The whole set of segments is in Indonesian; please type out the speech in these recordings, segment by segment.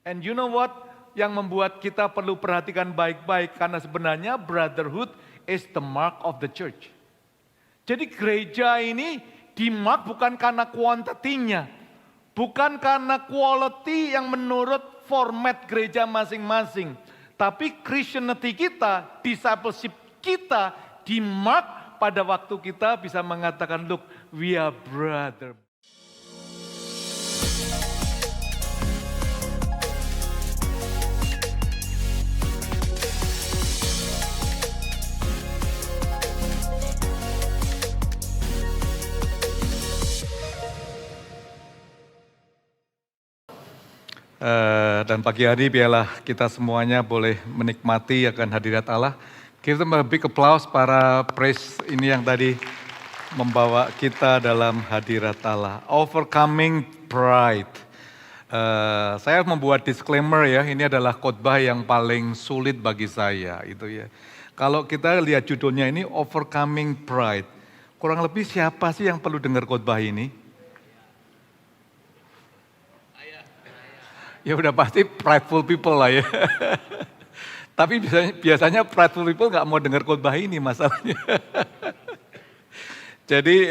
And you know what? Yang membuat kita perlu perhatikan baik-baik karena sebenarnya brotherhood is the mark of the church. Jadi gereja ini di-mark bukan karena kuantitinya, bukan karena quality yang menurut format gereja masing-masing. Tapi Christianity kita, discipleship kita di-mark pada waktu kita bisa mengatakan, look, we are brother. Dan pagi hari biarlah kita semuanya boleh menikmati akan hadirat Allah. Give them a big applause para praise ini yang tadi membawa kita dalam hadirat Allah. Overcoming pride. Saya membuat disclaimer ya, ini adalah khotbah yang paling sulit bagi saya itu ya. Kalau kita lihat judulnya ini Overcoming Pride, kurang lebih siapa sih yang perlu dengar khotbah ini? Ya udah pasti prideful people lah ya. Tapi biasanya prideful people nggak mau dengar khotbah ini masalahnya. Jadi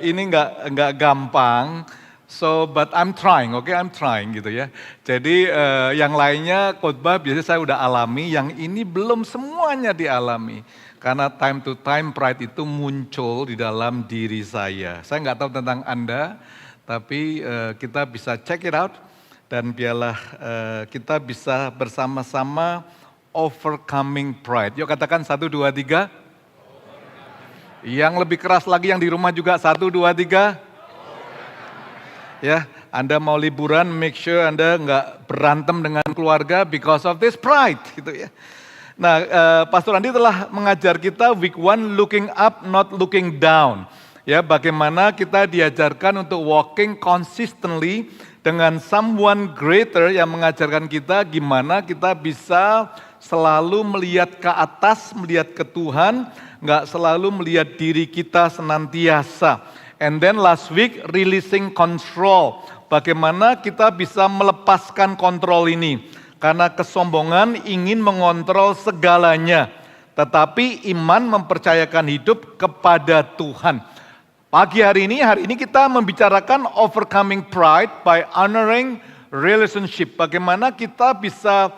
ini nggak gampang. So but I'm trying, okay, I'm trying gitu ya. Jadi yang lainnya khotbah biasanya saya udah alami, yang ini belum semuanya dialami. Karena time to time pride itu muncul di dalam diri saya. Saya nggak tahu tentang Anda, tapi kita bisa check it out. Dan biarlah kita bisa bersama-sama overcoming pride. Yuk katakan 1, 2, 3. Yang lebih keras lagi yang di rumah juga 1, 2, 3. Ya, Anda mau liburan, make sure Anda nggak berantem dengan keluarga because of this pride, gitu ya. Nah, Pastor Andi telah mengajar kita week 1 looking up, not looking down. Ya, bagaimana kita diajarkan untuk walking consistently dengan someone greater yang mengajarkan kita gimana kita bisa selalu melihat ke atas, melihat ke Tuhan, nggak selalu melihat diri kita senantiasa. And then last week, releasing control. Bagaimana kita bisa melepaskan kontrol ini. Karena kesombongan ingin mengontrol segalanya. Tetapi iman mempercayakan hidup kepada Tuhan. Pagi hari ini kita membicarakan overcoming pride by honoring relationship. Bagaimana kita bisa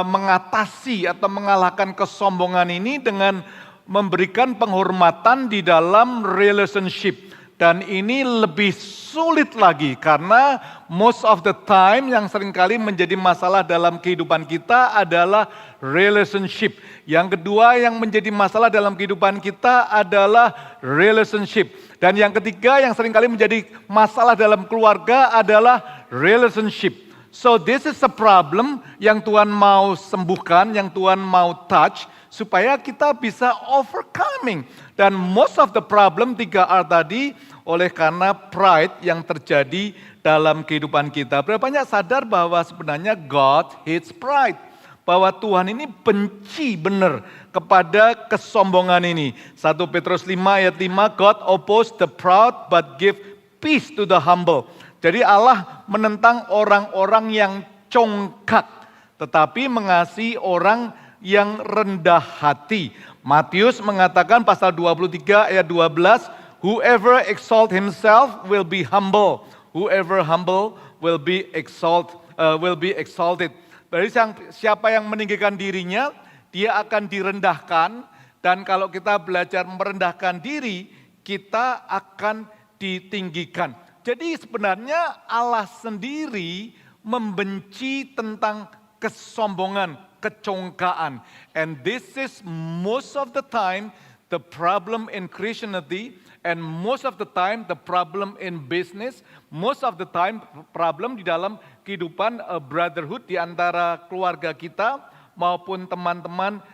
mengatasi atau mengalahkan kesombongan ini dengan memberikan penghormatan di dalam relationship. Dan ini lebih sulit lagi karena most of the time yang seringkali menjadi masalah dalam kehidupan kita adalah relationship. Yang kedua yang menjadi masalah dalam kehidupan kita adalah relationship. Dan yang ketiga yang seringkali menjadi masalah dalam keluarga adalah relationship. So this is a problem yang Tuhan mau sembuhkan, yang Tuhan mau touch, supaya kita bisa overcoming. Dan most of the problem 3R tadi oleh karena pride yang terjadi dalam kehidupan kita. Berapa banyak sadar bahwa sebenarnya God hates pride. Bahwa Tuhan ini benci benar kepada kesombongan ini. 1 Petrus 5 ayat 5, God oppose the proud but give peace to the humble. Jadi Allah menentang orang-orang yang congkak, tetapi mengasihi orang yang rendah hati. Matius mengatakan pasal 23 ayat 12, whoever exalt himself will be humble. Whoever humble will be exalted. Berarti siapa yang meninggikan dirinya, dia akan direndahkan. Dan kalau kita belajar merendahkan diri, kita akan ditinggikan. Jadi sebenarnya Allah sendiri membenci tentang kesombongan, kecongkaan. And this is most of the time the problem in Christianity, and most of the time the problem in business, most of the time problem di dalam kehidupan brotherhood di antara keluarga kita maupun teman-teman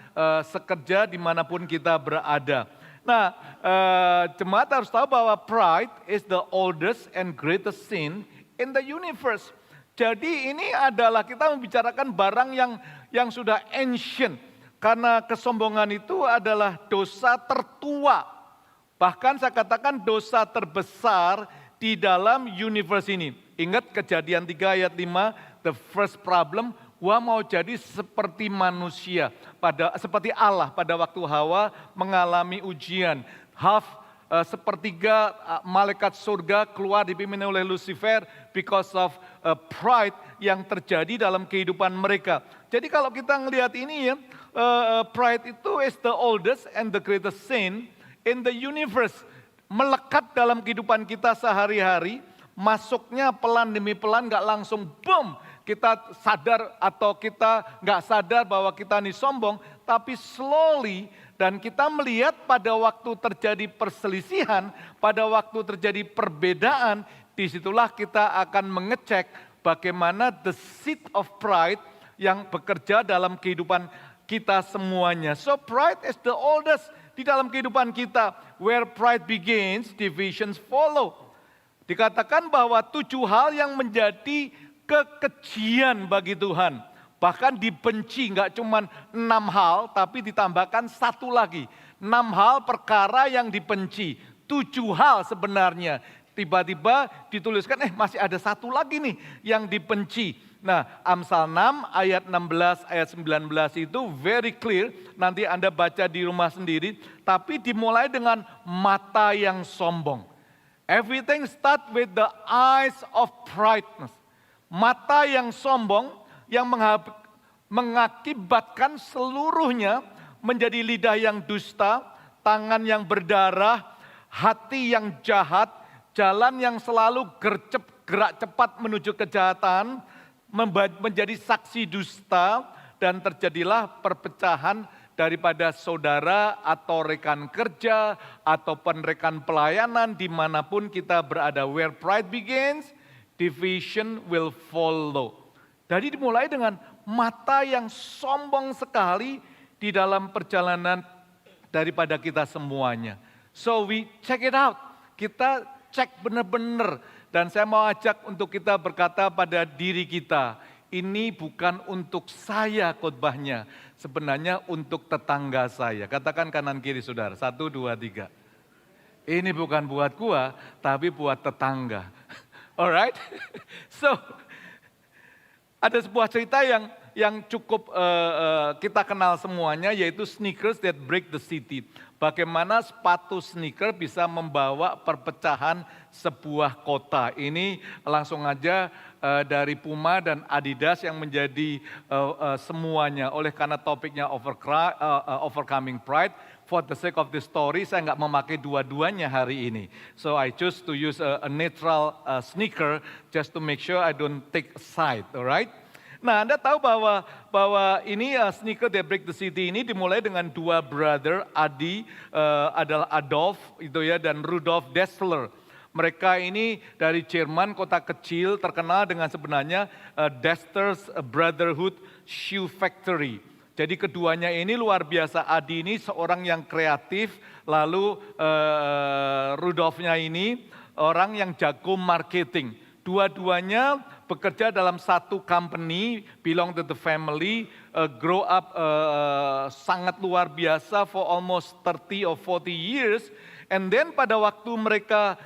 sekerja dimanapun kita berada. Nah, jemaat harus tahu bahwa pride is the oldest and greatest sin in the universe. Jadi ini adalah kita membicarakan barang yang sudah ancient. Karena kesombongan itu adalah dosa tertua. Bahkan saya katakan dosa terbesar di dalam universe ini. Ingat Kejadian 3 ayat 5, the first problem, gua mau jadi seperti manusia, seperti Allah pada waktu Hawa mengalami ujian. Sepertiga malaikat surga keluar dipimpin oleh Lucifer because of pride yang terjadi dalam kehidupan mereka. Jadi kalau kita ngelihat ini ya, pride itu is the oldest and the greatest sin in the universe. Melekat dalam kehidupan kita sehari-hari, masuknya pelan demi pelan, gak langsung boom, kita sadar atau kita gak sadar bahwa kita ini sombong, tapi slowly. Dan kita melihat pada waktu terjadi perselisihan, pada waktu terjadi perbedaan, disitulah kita akan mengecek bagaimana the seed of pride yang bekerja dalam kehidupan kita semuanya. So pride is the oldest di dalam kehidupan kita. Where pride begins, divisions follow. Dikatakan bahwa 7 hal yang menjadi kekejian bagi Tuhan. Bahkan dibenci, nggak cuma 6 hal, tapi ditambahkan 1 lagi. 6 hal perkara yang dibenci, 7 hal sebenarnya. Tiba-tiba dituliskan, masih ada 1 lagi nih yang dibenci. Nah, Amsal 6 ayat 16, ayat 19 itu very clear, nanti Anda baca di rumah sendiri. Tapi dimulai dengan mata yang sombong. Everything start with the eyes of pride. Mata yang sombong, yang mengakibatkan seluruhnya menjadi lidah yang dusta, tangan yang berdarah, hati yang jahat, jalan yang selalu gerak cepat menuju kejahatan, menjadi saksi dusta, dan terjadilah perpecahan daripada saudara atau rekan kerja, ataupun rekan pelayanan dimanapun kita berada. Where pride begins, division will follow. Jadi dimulai dengan mata yang sombong sekali di dalam perjalanan daripada kita semuanya. So we check it out, kita cek benar-benar. Dan saya mau ajak untuk kita berkata pada diri kita, ini bukan untuk saya khotbahnya, sebenarnya untuk tetangga saya. Katakan kanan kiri saudara, 1, 2, 3. Ini bukan buat gua, tapi buat tetangga. Alright? So, ada sebuah cerita yang cukup kita kenal semuanya, yaitu sneakers that break the city. Bagaimana sepatu sneaker bisa membawa perpecahan sebuah kota. Ini langsung aja dari Puma dan Adidas yang menjadi semuanya. Oleh karena topiknya overcoming pride, for the sake of the story, saya nggak memakai dua-duanya hari ini. So I choose to use a neutral sneaker just to make sure I don't take a side, alright? Nah, Anda tahu bahwa ini sneaker that break the city ini dimulai dengan 2 brother, Adi adalah Adolf itu ya, dan Rudolf Dassler. Mereka ini dari Jerman, kota kecil terkenal dengan sebenarnya Dassler's Brotherhood Shoe Factory. Jadi keduanya ini luar biasa. Adi ini seorang yang kreatif, lalu Rudolfnya ini orang yang jago marketing. Dua-duanya bekerja dalam satu company, belong to the family, grow up sangat luar biasa for almost 30 or 40 years. And then pada waktu mereka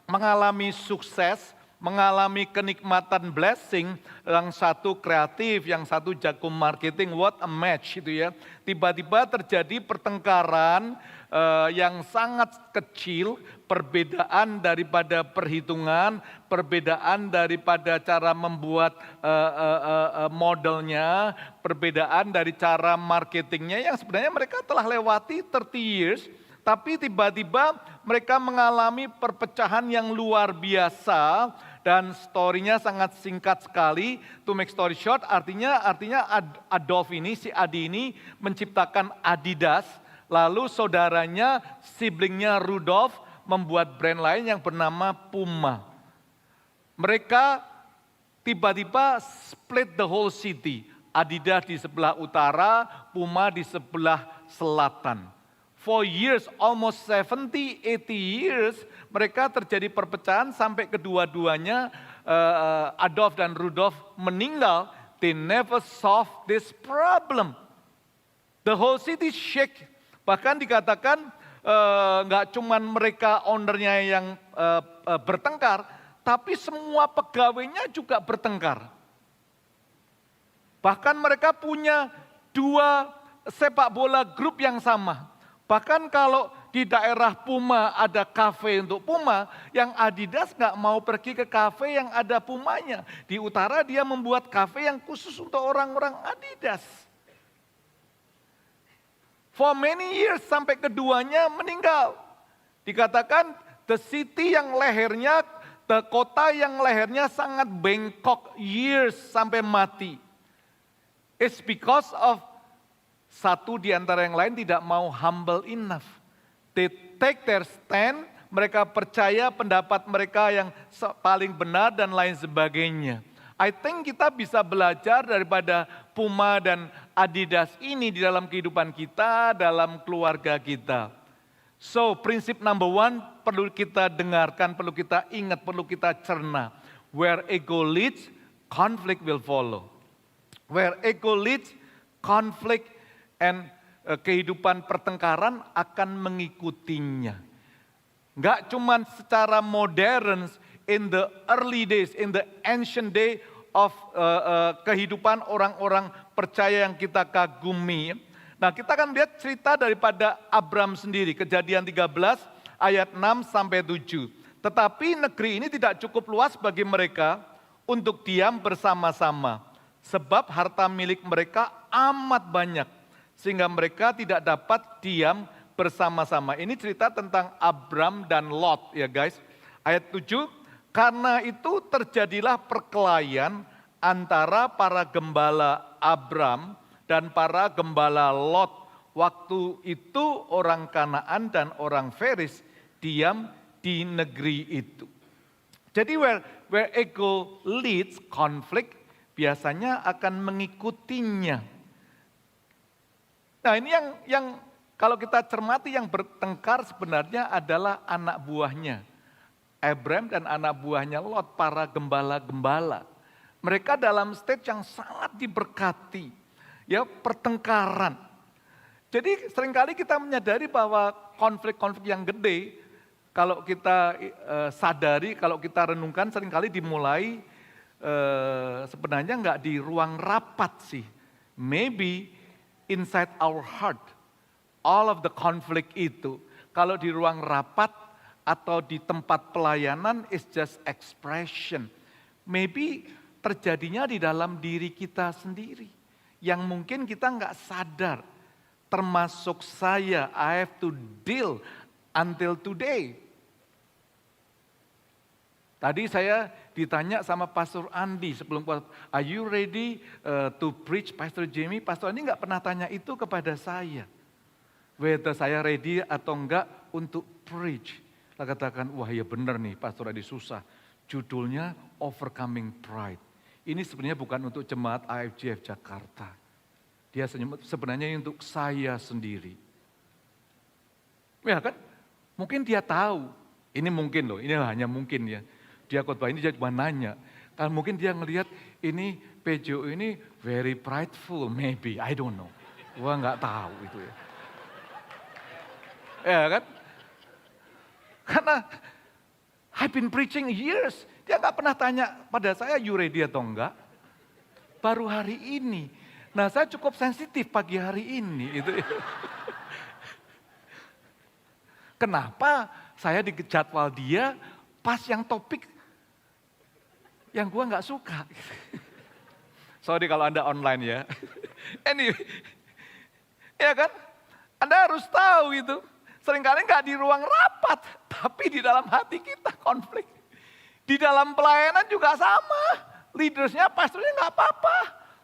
mengalami sukses, mengalami kenikmatan blessing, yang satu kreatif, yang satu jago marketing, what a match itu ya. Tiba-tiba terjadi pertengkaran yang sangat kecil, perbedaan daripada perhitungan, perbedaan daripada cara membuat modelnya, perbedaan dari cara marketingnya yang sebenarnya mereka telah lewati 30 years, tapi tiba-tiba mereka mengalami perpecahan yang luar biasa. Dan story-nya sangat singkat sekali. To make story short, artinya Adolf ini, si Adi ini menciptakan Adidas. Lalu saudaranya, siblingnya Rudolf membuat brand lain yang bernama Puma. Mereka tiba-tiba split the whole city. Adidas di sebelah utara, Puma di sebelah selatan. For years, almost 70, 80 years, mereka terjadi perpecahan sampai kedua-duanya Adolf dan Rudolf meninggal. They never solve this problem. The whole city shake. Bahkan dikatakan nggak cuman mereka ownernya yang bertengkar, tapi semua pegawainya juga bertengkar. Bahkan mereka punya 2 sepak bola grup yang sama. Bahkan kalau di daerah Puma ada kafe untuk Puma, yang Adidas nggak mau pergi ke kafe yang ada Pumanya. Di utara dia membuat kafe yang khusus untuk orang-orang Adidas. For many years sampai keduanya meninggal. Dikatakan the city yang lehernya, the kota yang lehernya sangat bengkok years sampai mati. It's because of satu di antara yang lain tidak mau humble enough. They take their stand, mereka percaya pendapat mereka yang paling benar dan lain sebagainya. I think kita bisa belajar daripada Puma dan Adidas ini di dalam kehidupan kita, dalam keluarga kita. So, prinsip number 1 perlu kita dengarkan, perlu kita ingat, perlu kita cerna. Where ego leads, conflict will follow. Where ego leads, conflict and kehidupan pertengkaran akan mengikutinya. Enggak cuman secara modern, in the early days, in the ancient day of kehidupan orang-orang percaya yang kita kagumi. Nah, kita akan lihat cerita daripada Abram sendiri, Kejadian 13 ayat 6 sampai 7. Tetapi negeri ini tidak cukup luas bagi mereka untuk diam bersama-sama. Sebab harta milik mereka amat banyak, sehingga mereka tidak dapat diam bersama-sama. Ini cerita tentang Abram dan Lot ya guys. Ayat 7, karena itu terjadilah perkelahian antara para gembala Abram dan para gembala Lot. Waktu itu orang Kanaan dan orang Feris diam di negeri itu. Jadi where ego leads conflict, biasanya akan mengikutinya. Nah ini yang kalau kita cermati yang bertengkar sebenarnya adalah anak buahnya. Abram dan anak buahnya Lot, para gembala-gembala. Mereka dalam stage yang sangat diberkati. Ya, pertengkaran. Jadi seringkali kita menyadari bahwa konflik-konflik yang gede, kalau kita sadari, kalau kita renungkan seringkali dimulai sebenarnya nggak di ruang rapat sih. Maybe inside our heart, all of the conflict itu, kalau di ruang rapat atau di tempat pelayanan is just expression. Maybe terjadinya di dalam diri kita sendiri, yang mungkin kita nggak sadar. Termasuk saya, I have to deal until today. Tadi saya ditanya sama Pastor Andi sebelum, are you ready to preach Pastor Jamie? Pastor Andi nggak pernah tanya itu kepada saya. Whether saya ready atau enggak untuk preach. Saya katakan, wah ya benar nih Pastor Andi susah. Judulnya Overcoming Pride. Ini sebenarnya bukan untuk jemaat AFJF Jakarta. Dia sebenarnya untuk saya sendiri. Ya kan? Mungkin dia tahu. Ini mungkin loh, ini hanya mungkin ya. Dia khotbah ini dia cuma nanya. Kan mungkin dia ngelihat ini PJO ini very prideful, maybe, I don't know. Gua nggak tahu itu ya. Ya kan? Karena I've been preaching years. Dia nggak pernah tanya pada saya, you ready atau enggak. Baru hari ini. Nah saya cukup sensitif pagi hari ini. Itu. Kenapa saya di jadwal dia pas yang topik yang gua nggak suka. Sorry kalau Anda online ya. Anyway, ya kan? Anda harus tahu itu. Seringkali nggak di ruang rapat, tapi di dalam hati kita konflik. Di dalam pelayanan juga sama. Leadersnya, pastornya nggak apa-apa.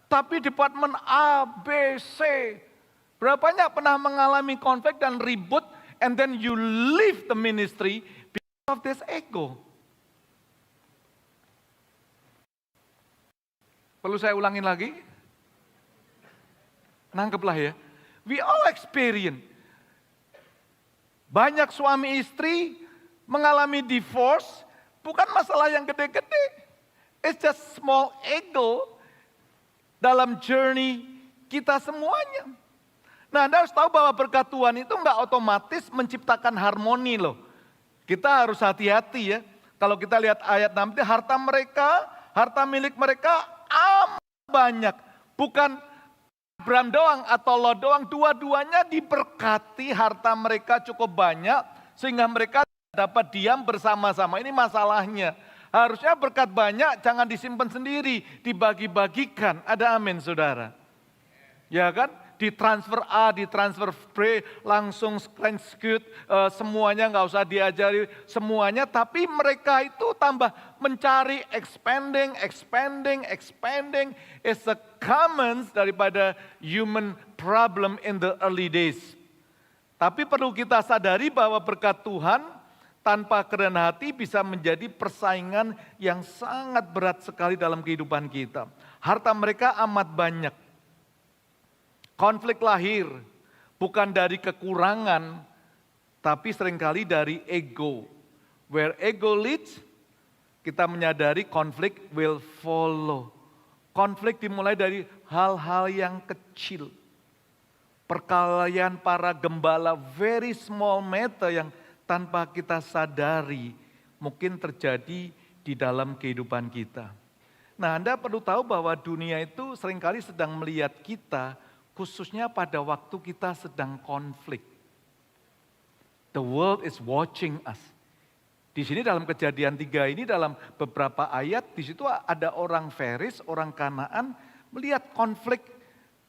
Tapi departemen A, B, C. Berapa banyak pernah mengalami konflik dan ribut, and then you leave the ministry because of this ego. Perlu saya ulangin lagi? Nangkeplah ya. We all experience. Banyak suami istri mengalami divorce, bukan masalah yang gede-gede. It's just small ego dalam journey kita semuanya. Nah Anda harus tahu bahwa berkat Tuhan itu enggak otomatis menciptakan harmoni loh. Kita harus hati-hati ya. Kalau kita lihat ayat 6, harta milik mereka amat banyak. Bukan Abraham doang atau Lot doang, dua-duanya diberkati, harta mereka cukup banyak sehingga mereka dapat diam bersama-sama. Ini masalahnya. Harusnya berkat banyak jangan disimpan sendiri, dibagi-bagikan. Ada amin saudara? Ya kan? Ditransfer A, ditransfer B, langsung transcute, semuanya nggak usah diajari semuanya. Tapi mereka itu tambah mencari expanding is a common daripada human problem in the early days. Tapi perlu kita sadari bahwa berkat Tuhan tanpa kerendahan hati bisa menjadi persaingan yang sangat berat sekali dalam kehidupan kita. Harta mereka amat banyak. Konflik lahir bukan dari kekurangan, tapi seringkali dari ego. Where ego leads, kita menyadari konflik will follow. Konflik dimulai dari hal-hal yang kecil. Perkelahian para gembala, very small matter yang tanpa kita sadari mungkin terjadi di dalam kehidupan kita. Nah, Anda perlu tahu bahwa dunia itu seringkali sedang melihat kita, khususnya pada waktu kita sedang konflik. The world is watching us. Di sini dalam Kejadian 3 ini dalam beberapa ayat, di situ ada orang Feris, orang Kanaan, melihat konflik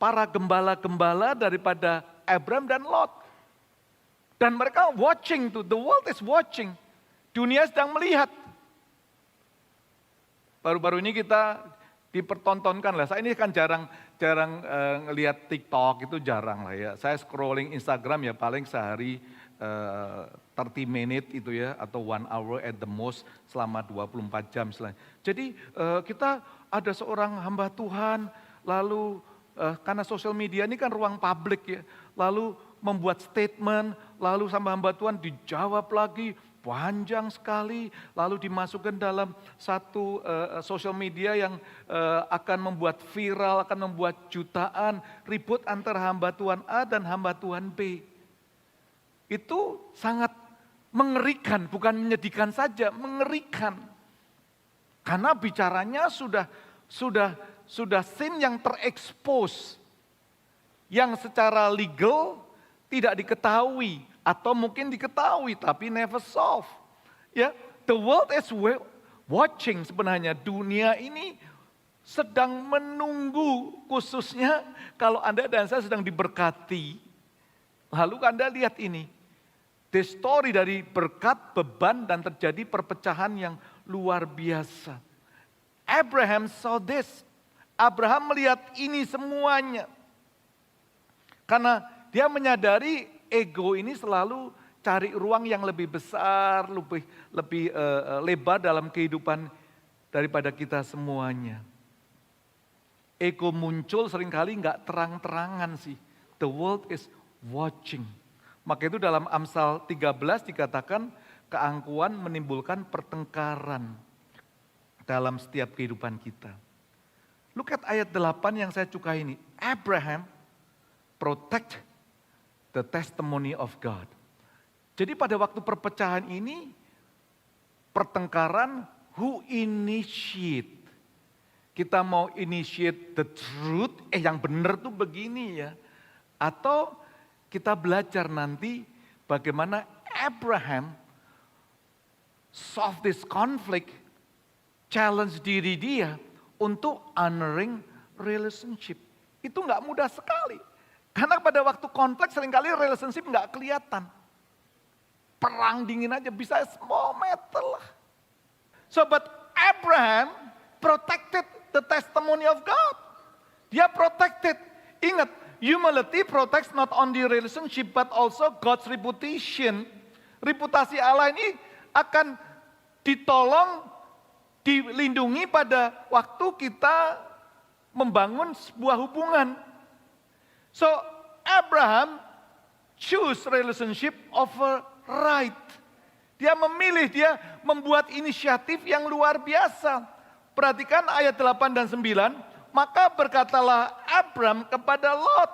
para gembala-gembala daripada Abraham dan Lot. Dan mereka watching tuh, the world is watching. Dunia sedang melihat. Baru-baru ini kita dipertontonkan lah. Saya ini kan jarang ngelihat TikTok, itu jarang lah ya. Saya scrolling Instagram ya paling sehari 30 menit itu ya, atau 1 hour at the most selama 24 jam. Jadi kita ada seorang hamba Tuhan, lalu karena sosial media ini kan ruang publik ya, lalu membuat statement, lalu sama hamba Tuhan dijawab lagi, panjang sekali, lalu dimasukkan dalam satu sosial media yang akan membuat viral, akan membuat jutaan, ribut antara hamba Tuhan A dan hamba Tuhan B. Itu sangat mengerikan, bukan menyedihkan saja, mengerikan. Karena bicaranya sudah sin yang terekspos, yang secara legal tidak diketahui, atau mungkin diketahui tapi never solve. Ya, the world is watching sebenarnya. Dunia ini sedang menunggu, khususnya kalau Anda dan saya sedang diberkati. Lalu Anda lihat ini, the story dari berkat, beban, dan terjadi perpecahan yang luar biasa. Abraham saw this. Abraham melihat ini semuanya. Karena dia menyadari ego ini selalu cari ruang yang lebih besar, lebih lebar dalam kehidupan daripada kita semuanya. Ego muncul seringkali nggak terang-terangan sih. The world is watching. Maka itu dalam Amsal 13 dikatakan keangkuhan menimbulkan pertengkaran dalam setiap kehidupan kita. Look at ayat 8 yang saya sukai ini. Abraham protect the testimony of God. Jadi pada waktu perpecahan ini, pertengkaran, who initiate? Kita mau initiate the truth, yang benar tuh begini ya. Atau kita belajar nanti bagaimana Abraham solve this conflict, challenge diri dia untuk honoring relationship. Itu nggak mudah sekali. Karena pada waktu konflik seringkali relationship nggak kelihatan. Perang dingin aja bisa small matter lah. So but Abraham protected the testimony of God. Dia protected. Ingat, humility protects not only relationship but also God's reputation. Reputasi Allah ini akan ditolong, dilindungi pada waktu kita membangun sebuah hubungan. So Abraham choose relationship over right. Dia memilih, dia membuat inisiatif yang luar biasa. Perhatikan ayat 8 dan 9. Maka berkatalah Abraham kepada Lot,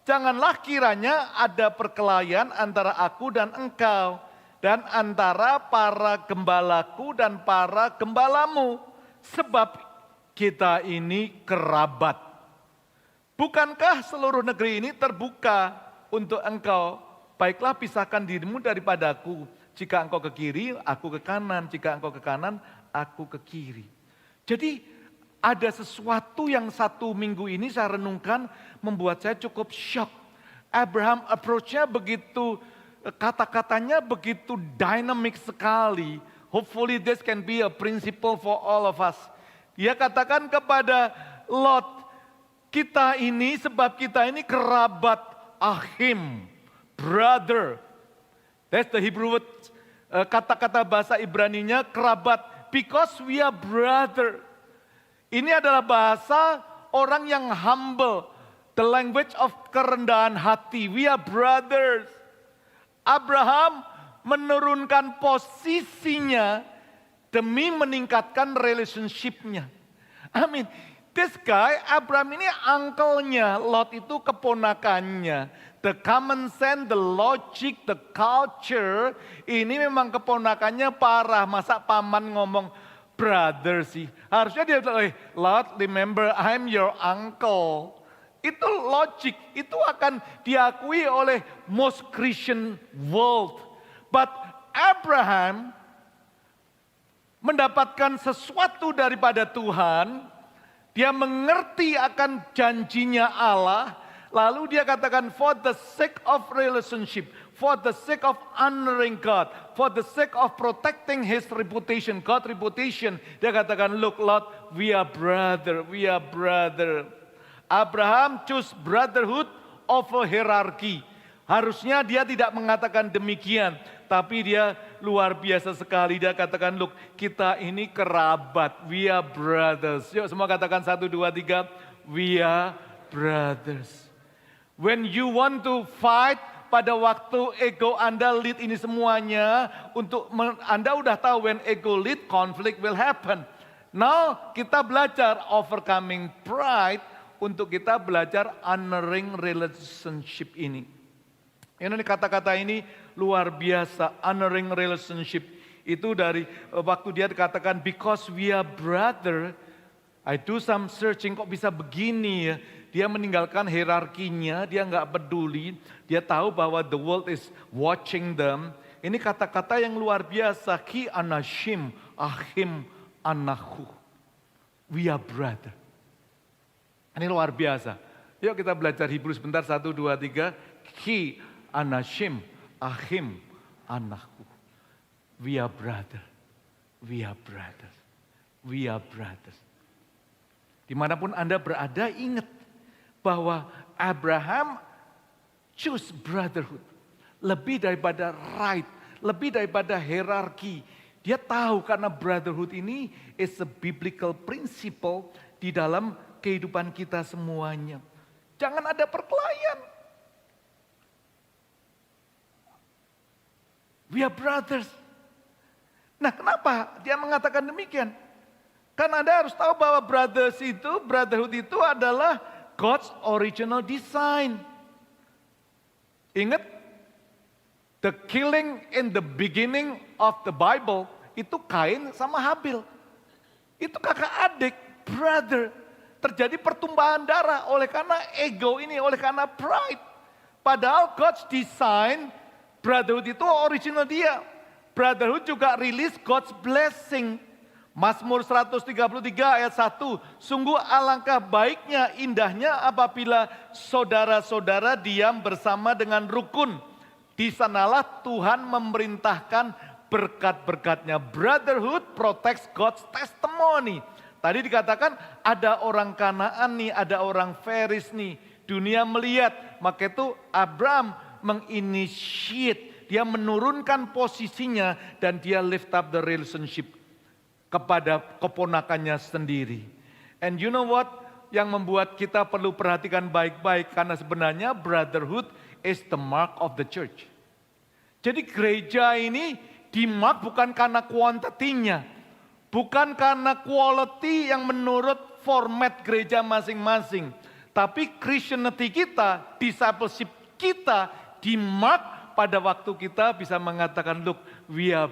janganlah kiranya ada perkelahian antara aku dan engkau. dan antara para gembalaku dan para gembalamu. Sebab kita ini kerabat. Bukankah seluruh negeri ini terbuka untuk engkau? Baiklah pisahkan dirimu daripadaku. Jika engkau ke kiri, aku ke kanan. Jika engkau ke kanan, aku ke kiri. Jadi ada sesuatu yang satu minggu ini saya renungkan membuat saya cukup shock. Abraham approach-nya begitu, kata-katanya begitu dynamic sekali. Hopefully this can be a principle for all of us. Dia katakan kepada Lot, kita ini sebab kita ini kerabat, ahim, brother. That's the Hebrew word, kata-kata bahasa Ibraninya kerabat, because we are brother. Ini adalah bahasa orang yang humble, the language of kerendahan hati. We are brothers. Abraham menurunkan posisinya demi meningkatkan relationship-nya. I mean, this guy, Abraham ini uncle-nya, Lot itu keponakannya. The common sense, the logic, the culture, ini memang keponakannya parah. Masa paman ngomong brother sih? Harusnya dia bilang, Lot, remember I'm your uncle. Itu logic, itu akan diakui oleh most Christian world. But Abraham mendapatkan sesuatu daripada Tuhan, dia mengerti akan janjinya Allah, lalu dia katakan for the sake of relationship, for the sake of honoring God, for the sake of protecting his reputation, God's reputation, dia katakan, look Lot, we are brother, we are brother. Abraham choose brotherhood over hierarchy. Harusnya dia tidak mengatakan demikian, tapi dia luar biasa sekali. Dia katakan, look, kita ini kerabat, we are brothers. Yuk semua katakan 1, 2, 3, we are brothers. When you want to fight, pada waktu ego Anda lead ini semuanya, Anda udah tahu when ego lead, conflict will happen. Now kita belajar overcoming pride, untuk kita belajar honoring relationship ini. Ini kata-kata ini luar biasa, honoring relationship. Itu dari waktu dia dikatakan, because we are brother, I do some searching, kok bisa begini ya. Dia meninggalkan hierarkinya, dia nggak peduli. Dia tahu bahwa the world is watching them. Ini kata-kata yang luar biasa, ki anashim, ahim, anahu. We are brother. Ini luar biasa. Yuk kita belajar Hebrew sebentar, 1, 2, 3. Ki anashim, ahim, anahu. We are brother. We are brothers. We are brothers. Dimanapun Anda berada, ingat bahwa Abraham choose brotherhood. Lebih daripada right, lebih daripada hierarki. Dia tahu karena brotherhood ini is a biblical principle di dalam kehidupan kita semuanya. Jangan ada perkelahian. We are brothers. Nah, kenapa dia mengatakan demikian? Karena Anda harus tahu bahwa brotherhood itu adalah God's original design. Ingat, the killing in the beginning of the Bible, itu Kain sama Habil. Itu kakak adik, brother. Terjadi pertumpahan darah oleh karena ego ini, oleh karena pride. Padahal God's design, brotherhood itu original dia. Brotherhood juga release God's blessing. Mazmur 133 ayat 1. Sungguh alangkah baiknya, indahnya apabila saudara-saudara diam bersama dengan rukun. Di sanalah Tuhan memerintahkan berkat-berkatnya. Brotherhood protects God's testimony. Tadi dikatakan ada orang Kanaan nih, ada orang Feris nih. Dunia melihat, maka itu Abraham menginitiate. Dia menurunkan posisinya dan dia lift up the relationship kepada keponakannya sendiri. And you know what? Yang membuat kita perlu perhatikan baik-baik. Karena sebenarnya brotherhood is the mark of the church. Jadi gereja ini di-mark bukan karena kuantitinya. Bukan karena quality yang menurut format gereja masing-masing. Tapi Christianity kita, discipleship kita di-mark pada waktu kita bisa mengatakan, look, we are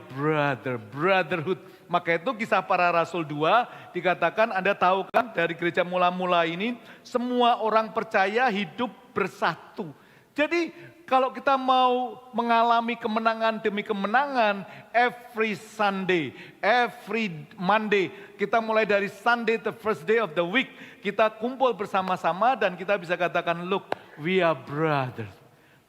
brotherhood. Maka itu Kisah Para Rasul 2 dikatakan, Anda tahu kan dari gereja mula-mula ini, semua orang percaya hidup bersatu. Jadi kalau kita mau mengalami kemenangan demi kemenangan, every Sunday, every Monday, kita mulai dari Sunday, the first day of the week, kita kumpul bersama-sama dan kita bisa katakan, look, we are brothers.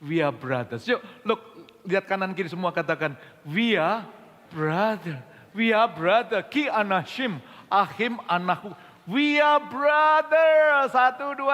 We are brothers. Yuk, look, lihat kanan kiri semua katakan, we are brother. We are brother. Ki anashim, ahim anahu. We are brother. 1, 2,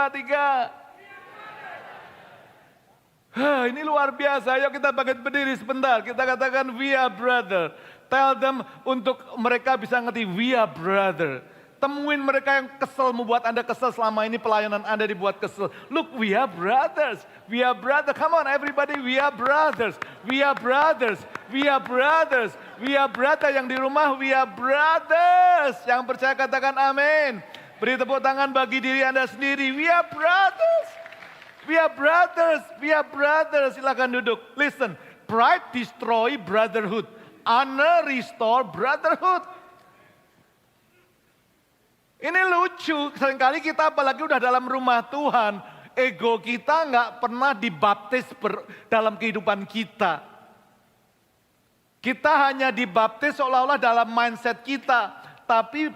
3. Ini luar biasa. Ayo kita bangkit berdiri sebentar. Kita katakan we are brother. Tell them untuk mereka bisa ngerti we are brother. Temuin mereka yang kesel, membuat Anda kesel selama ini pelayanan Anda dibuat kesel. Look, we are brothers. We are brothers. Come on everybody, we are brothers. We are brothers. We are brothers. We are brothers. Yang di rumah, we are brothers. Yang percaya katakan amin. Beri tepuk tangan bagi diri Anda sendiri. We are brothers. We are brothers. We are brothers. Silakan duduk. Listen, pride destroy brotherhood. Honor restore brotherhood. Ini lucu, seringkali kita apalagi udah dalam rumah Tuhan, ego kita nggak pernah dibaptis dalam kehidupan kita. Kita hanya dibaptis seolah-olah dalam mindset kita, tapi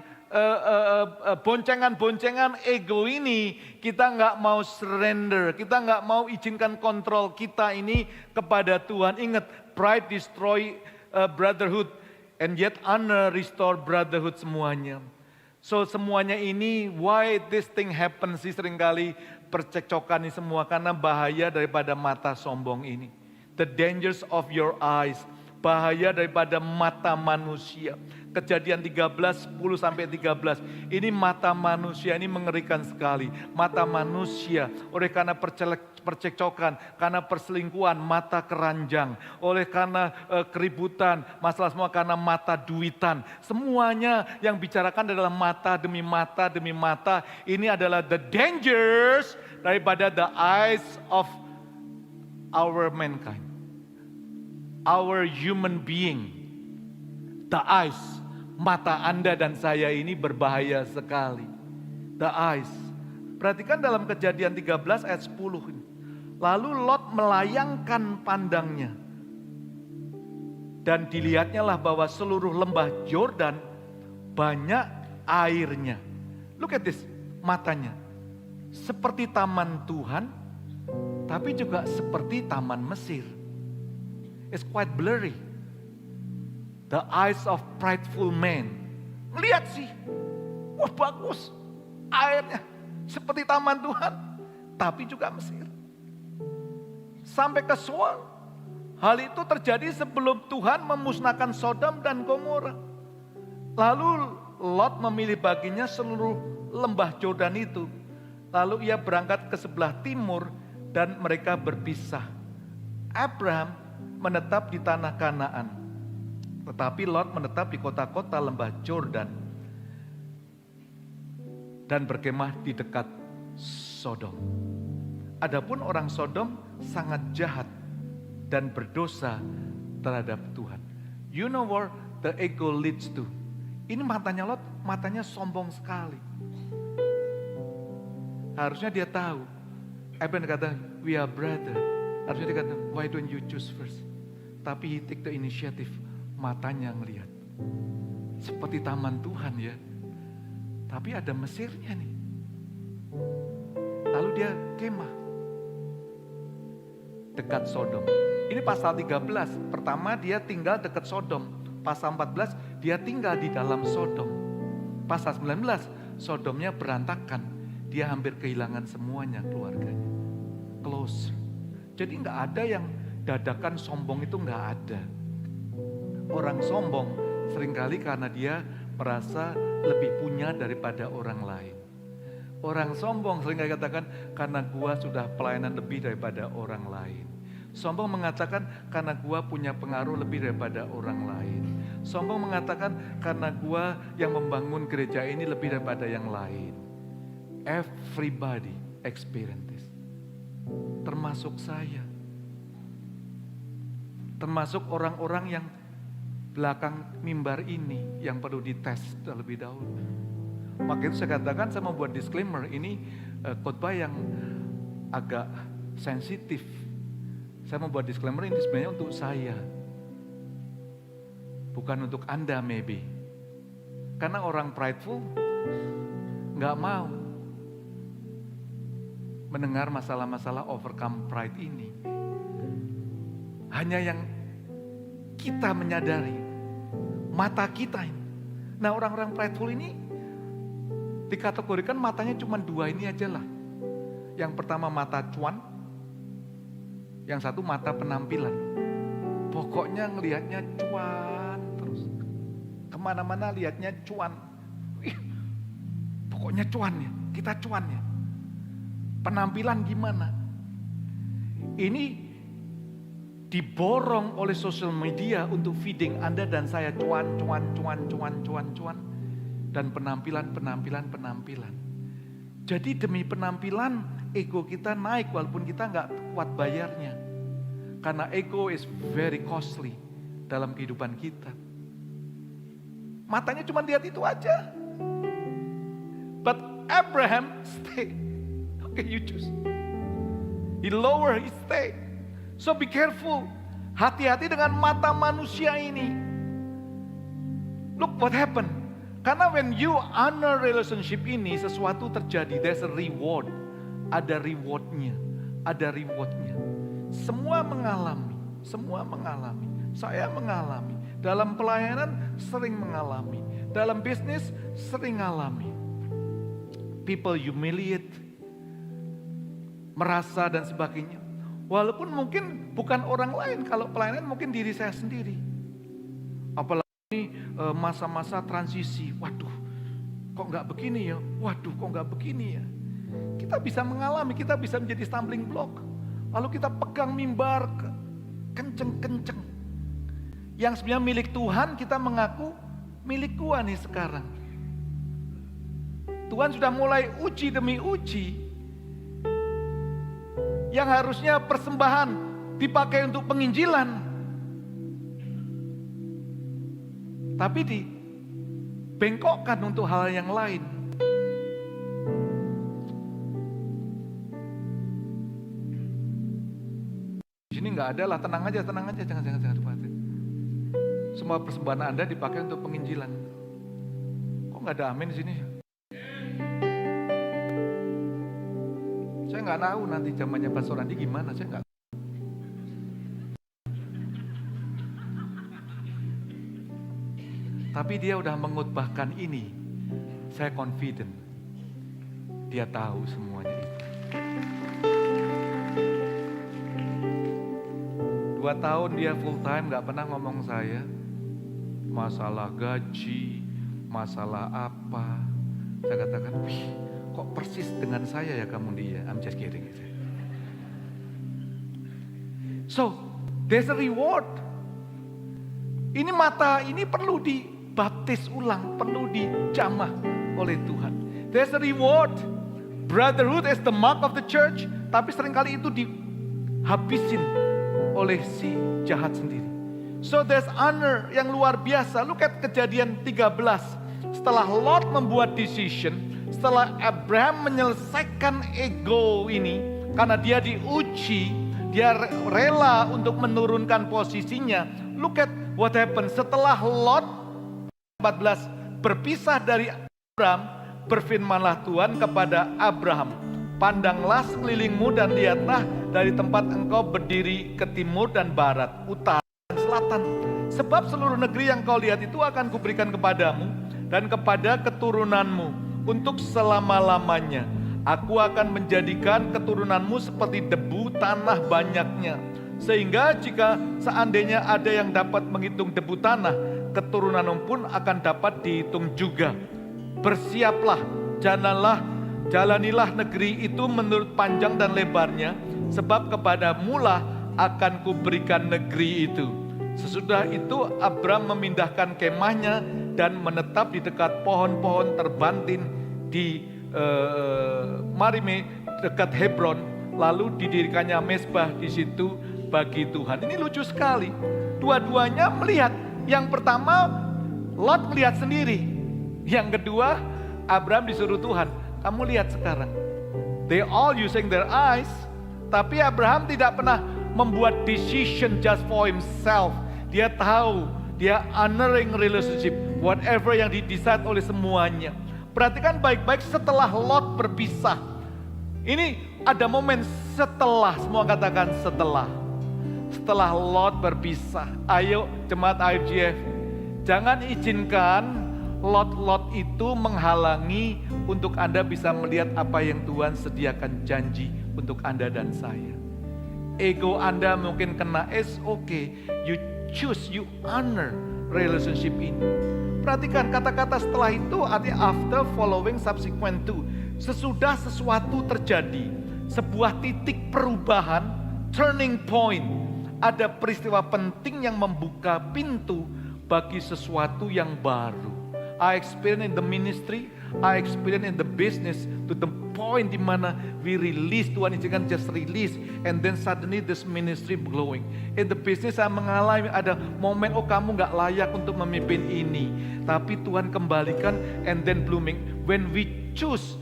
boncengan-boncengan ego ini kita nggak mau surrender, kita nggak mau izinkan kontrol kita ini kepada Tuhan. Ingat, pride destroy brotherhood, and yet honor restore brotherhood semuanya. So semuanya ini, why this thing happens sih seringkali percekcokan ini semua, karena bahaya daripada mata sombong ini. The dangers of your eyes, bahaya daripada mata manusia. Kejadian 13, 10-13. Ini mata manusia, ini mengerikan sekali. Mata manusia, oleh karena percekcokan, karena perselingkuhan, mata keranjang. Oleh karena keributan, masalah semua karena mata duitan. Semuanya yang bicarakan adalah mata demi mata demi mata. Ini adalah the dangers daripada the eyes of our mankind. Our human being. The eyes. Mata Anda dan saya ini berbahaya sekali. The eyes. Perhatikan dalam Kejadian 13 ayat 10 ini. Lalu Lot melayangkan pandangnya. Dan dilihatnya lah bahwa seluruh lembah Yordan banyak airnya. Look at this, matanya. Seperti taman Tuhan, tapi juga seperti taman Mesir. It's quite blurry. The eyes of prideful man. Lihat sih, wah bagus. Airnya seperti taman Tuhan, tapi juga Mesir. Sampai ke Soal. Hal itu terjadi sebelum Tuhan memusnahkan Sodom dan Gomora. Lalu Lot memilih baginya seluruh lembah Yordan itu. Lalu ia berangkat ke sebelah timur dan mereka berpisah. Abraham menetap di tanah Kanaan. Tetapi Lot menetap di kota-kota lembah Yordan dan berkemah di dekat Sodom. Adapun orang Sodom sangat jahat dan berdosa terhadap Tuhan. You know where the ego leads to? Ini matanya Lot, matanya sombong sekali. Harusnya dia tahu. Abraham kata, we are brother. Harusnya dia kata, why don't you choose first? Tapi he take the initiative. Matanya ngelihat. Seperti taman Tuhan ya. Tapi ada Mesirnya nih. Lalu dia kemah. Dekat Sodom. Ini pasal 13. Pertama dia tinggal dekat Sodom. Pasal 14 dia tinggal di dalam Sodom. Pasal 19 Sodomnya berantakan. Dia hampir kehilangan semuanya keluarganya. Close. Jadi nggak ada yang dadakan sombong itu nggak ada. Orang sombong seringkali karena dia merasa lebih punya daripada orang lain. Orang sombong seringkali katakan karena gua sudah pelayanan lebih daripada orang lain. Sombong mengatakan karena gua punya pengaruh lebih daripada orang lain. Sombong mengatakan karena gua yang membangun gereja ini lebih daripada yang lain. Everybody experience this. Termasuk saya. Termasuk orang-orang yang belakang mimbar ini yang perlu dites terlebih dahulu. Maka itu saya katakan, saya membuat disclaimer, ini khotbah yang agak sensitif. Saya membuat disclaimer ini sebenarnya untuk saya, bukan untuk Anda maybe. Karena orang prideful nggak mau mendengar masalah-masalah overcome pride ini. Hanya yang kita menyadari, mata kita ini. Nah, orang-orang prideful ini dikategorikan matanya cuma dua ini aja lah. Yang pertama mata cuan, yang satu mata penampilan. Pokoknya ngelihatnya cuan terus. Kemana-mana lihatnya cuan. Pokoknya cuan ya, kita cuan ya. Penampilan gimana? Ini diborong oleh sosial media untuk feeding Anda dan saya cuan. Dan penampilan. Jadi demi penampilan, ego kita naik walaupun kita nggak kuat bayarnya. Karena ego is very costly dalam kehidupan kita. Matanya cuma lihat itu aja. But Abraham stay. Okay, you choose. He lower, he stay. So be careful. Hati-hati dengan mata manusia ini. Look what happened. Karena when you honor relationship ini, sesuatu terjadi. There's a reward. Ada rewardnya. Ada rewardnya. Semua mengalami. Saya mengalami. Dalam pelayanan sering mengalami. Dalam bisnis sering mengalami. People humiliate. Merasa dan sebagainya. Walaupun mungkin bukan orang lain, kalau pelayanan mungkin diri saya sendiri. Apalagi masa-masa transisi, waduh kok nggak begini ya, waduh kok nggak begini ya. Kita bisa mengalami, kita bisa menjadi stumbling block. Lalu kita pegang mimbar kenceng-kenceng. Yang sebenarnya milik Tuhan kita mengaku milik gua nih sekarang. Tuhan sudah mulai uji demi uji. Yang harusnya persembahan dipakai untuk penginjilan. Tapi dibengkokkan untuk hal yang lain. Di sini nggak ada lah, tenang aja, jangan khawatir. Semua persembahan Anda dipakai untuk penginjilan. Kok nggak ada amin di sini? Saya nggak tahu nanti zamannya Pastor Andi gimana, saya nggak. Tapi dia udah mengutbahkan ini, saya confident. Dia tahu semuanya itu. 2 tahun dia full time, nggak pernah ngomong saya masalah gaji, masalah apa. Saya katakan, wih, kok persis dengan saya ya kamu dia. I'm just kidding. So, there's a reward. Ini mata ini perlu dibaptis ulang, perlu dijamah oleh Tuhan. There's a reward. Brotherhood is the mark of the church. Tapi seringkali itu dihabisin oleh si jahat sendiri. So there's honor yang luar biasa. Look at Kejadian 13. Setelah Lot membuat decision, setelah Abraham menyelesaikan ego ini, karena dia diuji, dia rela untuk menurunkan posisinya. Look at what happened. Setelah Lot 14 berpisah dari Abraham, berfirmanlah Tuhan kepada Abraham, pandanglah sekelilingmu dan lihatlah dari tempat engkau berdiri ke timur dan barat, utara dan selatan. Sebab seluruh negeri yang kau lihat itu akan kuberikan kepadamu dan kepada keturunanmu untuk selama-lamanya. Aku akan menjadikan keturunanmu seperti debu tanah banyaknya. Sehingga jika seandainya ada yang dapat menghitung debu tanah, keturunanmu pun akan dapat dihitung juga. Bersiaplah, jalanilah negeri itu menurut panjang dan lebarnya, sebab kepadamulah akan kuberikan negeri itu. Sesudah itu Abram memindahkan kemahnya dan menetap di dekat pohon-pohon terbantin di Marime dekat Hebron. Lalu didirikannya mezbah di situ bagi Tuhan. Ini lucu sekali. Dua-duanya melihat Yang pertama, Lot melihat sendiri. Yang kedua, Abraham disuruh Tuhan, kamu lihat sekarang. They all using their eyes, tapi Abraham tidak pernah membuat decision just for himself. Dia tahu, dia honoring relationship, whatever yang di-decide oleh semuanya. Perhatikan baik-baik setelah Lot berpisah. Ini ada momen setelah, semua katakan setelah. Setelah Lot berpisah, ayo jemaat IFGF, jangan izinkan Lot itu menghalangi untuk Anda bisa melihat apa yang Tuhan sediakan janji untuk Anda dan saya. Ego Anda mungkin kena, it's okay, you choose, you honor relationship ini. Perhatikan kata-kata setelah itu artinya after, following, subsequent to. Sesudah sesuatu terjadi, sebuah titik perubahan, turning point, ada peristiwa penting yang membuka pintu bagi sesuatu yang baru. I experience in the ministry, I experience in the business, to the point di mana we release, Tuhan izinkan just release, and then suddenly this ministry glowing. In the business saya mengalami ada momen, oh kamu gak layak untuk memimpin ini, tapi Tuhan kembalikan and then blooming. When we choose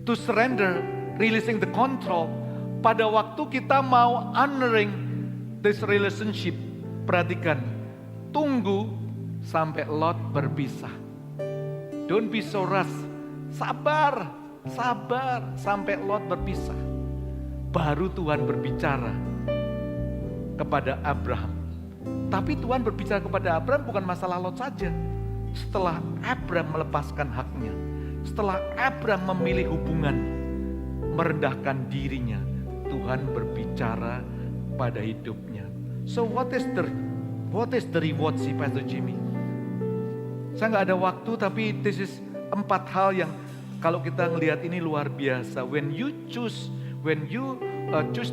to surrender, releasing the control, pada waktu kita mau honoring this relationship, perhatikan, tunggu sampai Lot berpisah. Don't be so rush. Sabar sampai Lot berpisah. Baru Tuhan berbicara kepada Abraham. Tapi Tuhan berbicara kepada Abraham bukan masalah Lot saja. Setelah Abraham melepaskan haknya, setelah Abraham memilih hubungan, merendahkan dirinya, Tuhan berbicara pada hidupnya. So what is the reward sih Pastor Jimmy? Saya nggak ada waktu, tapi this is 4 hal yang kalau kita ngelihat ini luar biasa. When you choose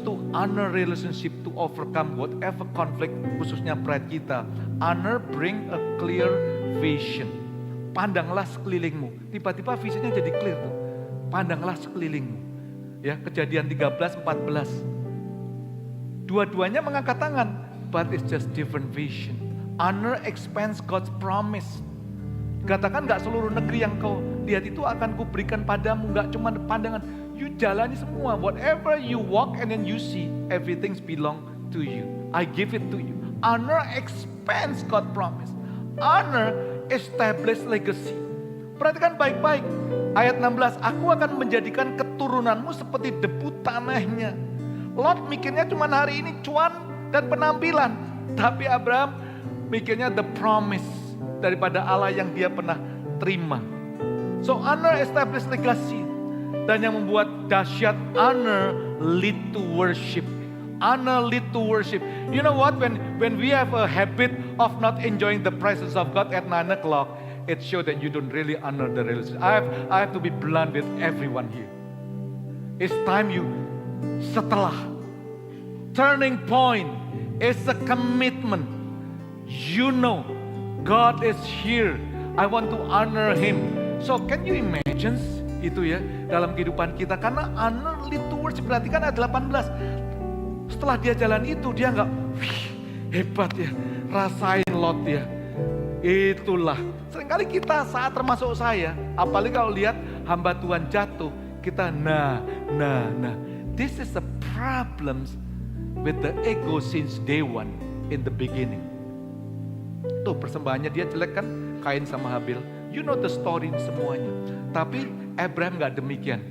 to honor relationship, to overcome whatever conflict, khususnya pride kita, honor bring a clear vision. Pandanglah sekelilingmu. Tiba-tiba visinya jadi clear tuh. Pandanglah sekelilingmu. Ya, Kejadian 13:14. Dua-duanya mengangkat tangan, but it's just different vision. Honor expands God's promise. Katakan gak seluruh negeri yang kau lihat itu akan kuberikan padamu, gak cuma pandangan. You jalani semua, whatever you walk and then you see, everything's belong to you. I give it to you. Honor expands God's promise. Honor establish legacy. Perhatikan baik-baik. Ayat 16, aku akan menjadikan keturunanmu seperti debu tanahnya. Lot mikirnya cuma hari ini cuan dan penampilan. Tapi Abraham mikirnya the promise daripada Allah yang dia pernah terima. So honor establish legacy. Dan yang membuat dahsyat, honor lead to worship. Honor lead to worship. You know what? When we have a habit of not enjoying the presence of God at 9 o'clock, it shows that you don't really honor the relationship. I have to be blunt with everyone here. It's time you setelah. Turning point is a commitment. You know, God is here. I want to honor Him. So can you imagine itu ya dalam kehidupan kita? Karena honor lead to worship. Perhatikan ayat 18. Setelah dia jalan itu dia nggak, hebat ya, rasain Lot ya. Itulah. Seringkali kita saat termasuk saya, apalagi kalau lihat hamba Tuhan jatuh, kita nah. This is the problems with the ego since day one in the beginning. Tuh persembahannya dia jelek kan, Kain sama Habil. You know the story semuanya. Tapi Abraham gak demikian.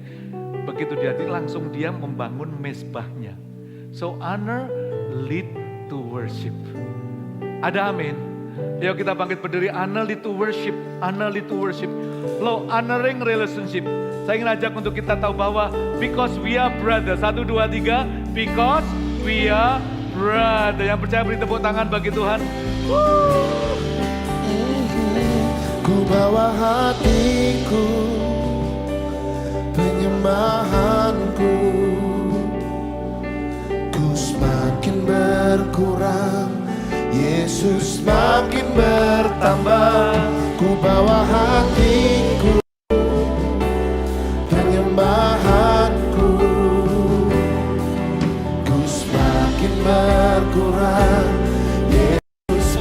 Begitu dia langsung dia membangun mezbahnya. So honor lead to worship. Ada amin? Yuk kita bangkit berdiri. Honor lead to worship. Honor lead to worship. Lo honoring relationship. Saya ingin ajak untuk kita tahu bahwa because we are brother. 1, 2, 3. Because we are brother. Yang percaya beri tepuk tangan bagi Tuhan. Ku bawa hatiku, penyembahanku, ku semakin berkurang, Yesus semakin bertambah. Ku bawa hatiku, penyembahanku, ku semakin berkurang, Yesus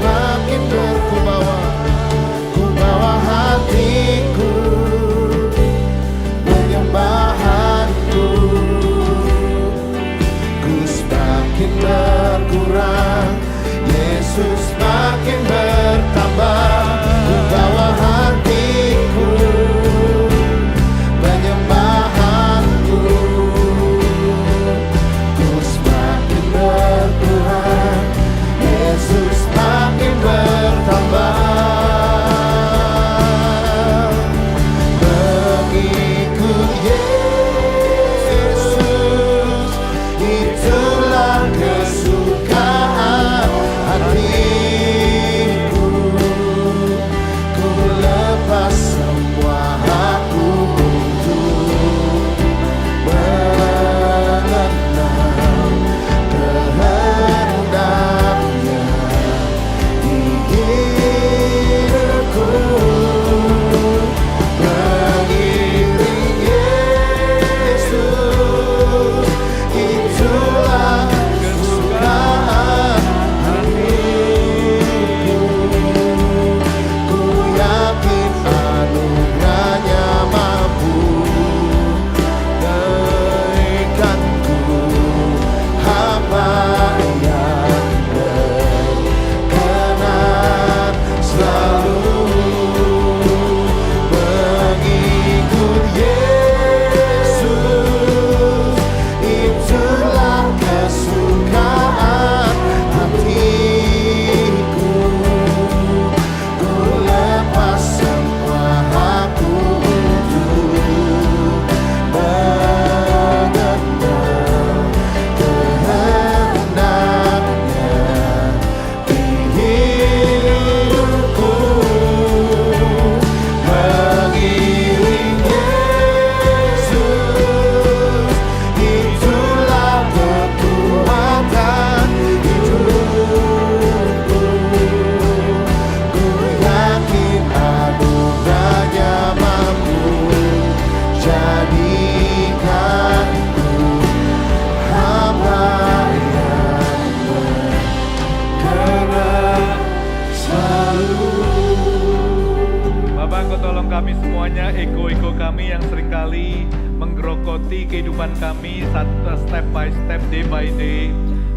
Yesus makin bertambah, ku bawa hatiku, penyembahanku, ku semakin berkurang, Yesus makin bertambah. Mengikut Yesus, itulah kesukaan hatiku. Ku lepas semua hakku untuk mengenal kehendaknya di hidupku. Mengiring Yesus, itulah kesukaan hatiku. Ku yakin anugerahnya mampu naikkanku, hamba yang berkenan selalu mengikut Yesus, itulah kesukaan hatiku. Ku lepas semua hakku untuk mengenal kehendaknya di hidupku. Mengiring Yesus, itulah kekuatan hidupku. Ku yakin anugerahnya mampu jadikanku hamba yang berkenan selalu. Bapak, Engkau tolong kami semuanya, ego-ego kami yang seringkali menggerogoti kehidupan kami step by step, day by day.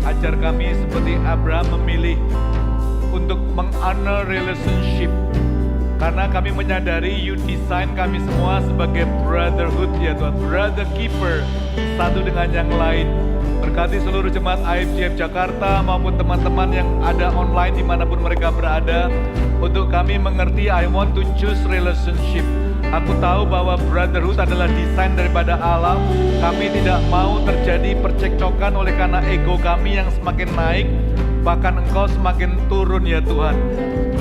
Ajar kami seperti Abraham memilih untuk meng-honor relationship. Karena kami menyadari you design kami semua sebagai brotherhood ya Tuhan, brother keeper satu dengan yang lain. Berkati seluruh jemaat IFGF Jakarta maupun teman-teman yang ada online dimanapun mereka berada. Untuk kami mengerti, I want to choose relationship. Aku tahu bahwa brotherhood adalah desain daripada Allah. Kami tidak mau terjadi percekcokan oleh karena ego kami yang semakin naik, bahkan Engkau semakin turun ya Tuhan.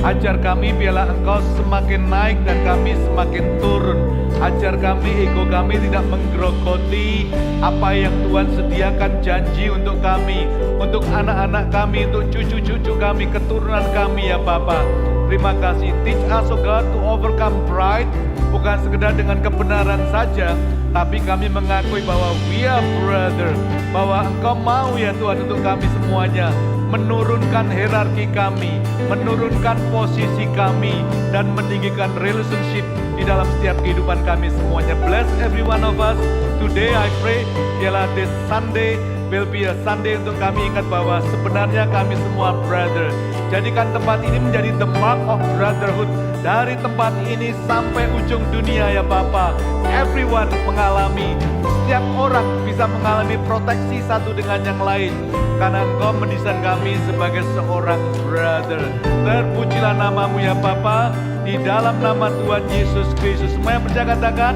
Ajar kami biarlah Engkau semakin naik dan kami semakin turun. Ajar kami, ego kami tidak menggerogoti apa yang Tuhan sediakan janji untuk kami, untuk anak-anak kami, untuk cucu-cucu kami, keturunan kami ya Bapa. Terima kasih. Teach us, oh God, to overcome pride. Bukan sekedar dengan kebenaran saja, tapi kami mengakui bahwa we are brother, bahwa Engkau mau ya Tuhan untuk kami semuanya menurunkan hierarki kami, menurunkan posisi kami, dan meninggikan relationship di dalam setiap kehidupan kami semuanya. Bless every one of us. Today I pray, biarlah this Sunday will be a Sunday untuk kami ingat bahwa sebenarnya kami semua brother. Jadikan tempat ini menjadi the mark of brotherhood. Dari tempat ini sampai ujung dunia ya Bapa. Everyone mengalami, setiap orang bisa mengalami proteksi satu dengan yang lain. Karena Engkau mendesain kami sebagai seorang brother. Terpujilah namamu ya Bapa. Di dalam nama Tuhan Yesus Kristus. Semua yang percaya katakan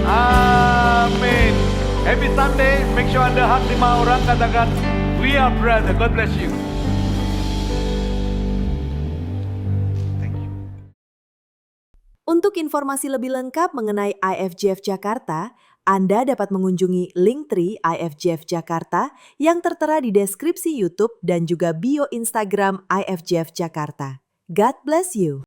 amin. Happy Sunday. Make sure Anda hug 5 orang. Katakan we are brother. God bless you. Untuk informasi lebih lengkap mengenai IFGF Jakarta, Anda dapat mengunjungi Linktree IFGF Jakarta yang tertera di deskripsi YouTube dan juga bio Instagram IFGF Jakarta. God bless you.